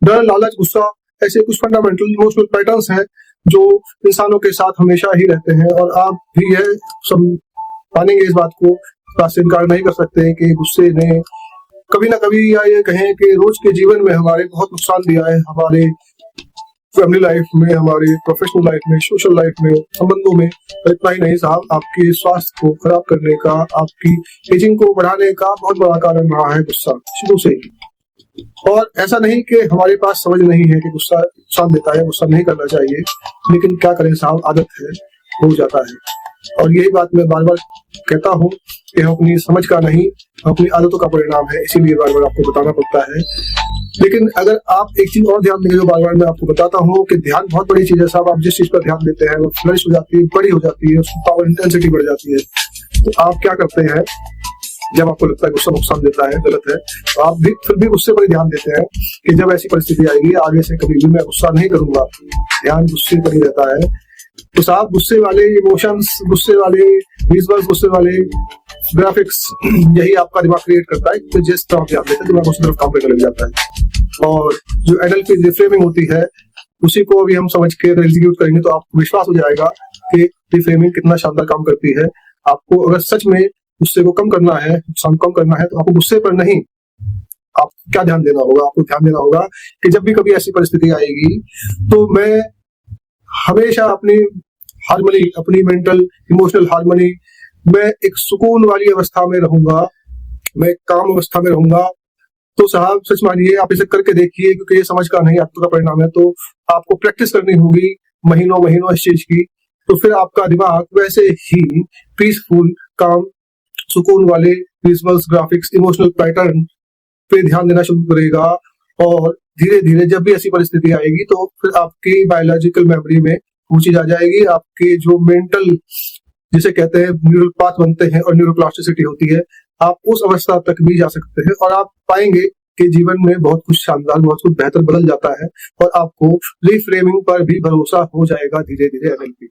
डर, लालच, गुस्सा ऐसे कुछ फंडामेंटल इमोशनल पैटर्न्स हैं जो इंसानों के साथ हमेशा ही रहते हैं, और आप भी यह सब मानेंगे इस बात को, इस बात से इनकार नहीं कर सकते कि गुस्से ने कभी ना कभी, या ये कहें कि रोज के जीवन में हमारे बहुत नुकसान दिया है, हमारे फैमिली लाइफ में, हमारी प्रोफेशनल लाइफ में, सोशल लाइफ में, संबंधों में। इतना ही नहीं साहब, आपके स्वास्थ्य को खराब करने का, आपकी एजिंग को बढ़ाने का बहुत बड़ा कारण रहा है गुस्सा शुरू से ही। और ऐसा नहीं कि हमारे पास समझ नहीं है कि गुस्सा नुकसान देता है, गुस्सा नहीं करना चाहिए, लेकिन क्या करें साहब, आदत है, हो जाता है। और यही बात मैं बार बार कहता हूँ कि हम अपनी समझ का नहीं, अपनी आदतों का परिणाम है, इसीलिए बार बार आपको बताना पड़ता है। लेकिन अगर आप एक चीज और ध्यान देंगे, जो बार बार मैं आपको बताता हूँ कि ध्यान बहुत बड़ी चीज है साहब। आप जिस चीज पर ध्यान देते हैं वो फ्लरिश हो जाती है, बड़ी हो जाती है, उसकी पावर इंटेंसिटी बढ़ जाती है। तो आप क्या करते हैं, जब आपको लगता है गुस्सा नुकसान देता है, गलत है, तो आप भी फिर भी गुस्से पर ध्यान देते हैं कि जब ऐसी परिस्थिति आएगी आगे से कभी भी मैं गुस्सा नहीं करूंगा, ध्यान गुस्से पर ही रहता है। तो साहब, गुस्से वाले इमोशंस, गुस्से वाले विजुअल्स, गुस्से वाले ग्राफिक्स, यही आपका दिमाग क्रिएट करता है कि जिस तरफ ध्यान देते हैं दिमाग उस तरफ काम करने लग जाता है। और जो एनएलपी रिफ्रेमिंग होती है, उसी को अभी हम समझ के एग्जीक्यूट करेंगे तो आपको विश्वास हो जाएगा कि रिफ्रेमिंग कितना शानदार काम करती है। आपको अगर सच में गुस्से को कम करना है, नुकसान कम करना है, तो आपको गुस्से पर नहीं, आप क्या ध्यान देना होगा, आपको ध्यान देना होगा कि जब भी कभी ऐसी परिस्थिति आएगी तो मैं हमेशा अपनी हार्मनी, अपनी मेंटल इमोशनल हार्मनी, मैं एक सुकून वाली अवस्था में रहूंगा, मैं एक काम अवस्था में रहूंगा। तो साहब सच मानिए, आप इसे करके देखिए, क्योंकि ये समझ का नहीं आत्म का परिणाम है। तो आपको प्रैक्टिस करनी होगी महीनों महीनों इस चीज की, तो फिर आपका दिमाग वैसे ही पीसफुल, काम, सुकून वाले विजुअल्स, ग्राफिक्स, इमोशनल पैटर्न पे ध्यान देना शुरू करेगा। और धीरे धीरे जब भी ऐसी परिस्थिति आएगी तो फिर आपकी बायोलॉजिकल मेमोरी में वो चीज आ जाएगी। आपके जो मेंटल, जिसे कहते हैं न्यूरल पाथ बनते हैं और न्यूरोप्लास्टिसिटी होती है, आप उस अवस्था तक भी जा सकते हैं और आप पाएंगे कि जीवन में बहुत कुछ शानदार, बहुत कुछ बेहतर बदल जाता है और आपको रिफ्रेमिंग पर भी भरोसा हो जाएगा धीरे धीरे एनएलपी।